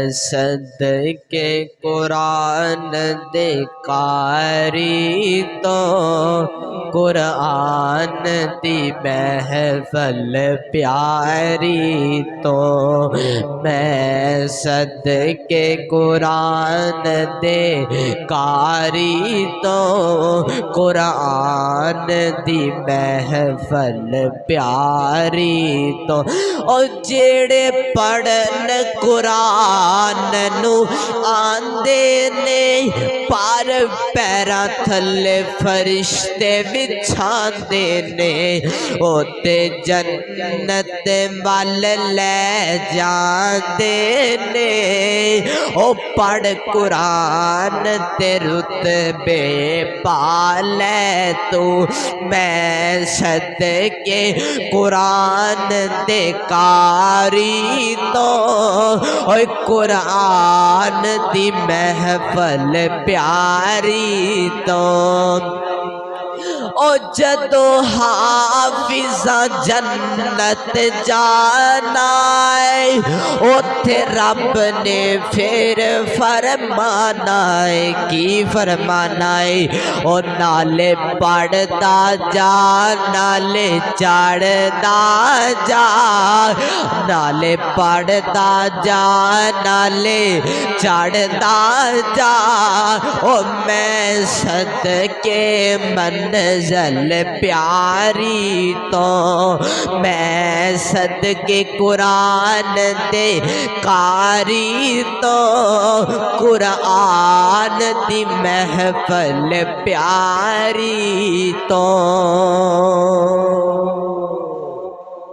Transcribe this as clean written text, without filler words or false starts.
मैं सदके कुरान दे कारी तो कुरान दी महफल प्यारी तो मैं सदके कुरान दे कारी तो कुरान दी महफल प्यारी तो ओ जेड़े पढ़न कुरान नू आंदे ने पर पैरां थले फरिश्ते बिछांदे ने ओते जन्नत वल ले जांदे ने ओ पढ़ कुरान ते रुतबे पाले तू मैं सदके कुरान दे कारी तो ओए कुरान दी महफल प्यारी तो ओ जदो हाफिजा जन्नत जाना है ओथे रब ने फिर फरमाना है की फरमाना है ओ नाले पढ़दा जा नाले चढ़दा जा नाले पढ़दा जा नाले चढ़दा जा ओ मैं सदके मंज़िल प्यारी तो मैं सदके कुरान दे कारी तो कुरान दी महफल प्यारी तो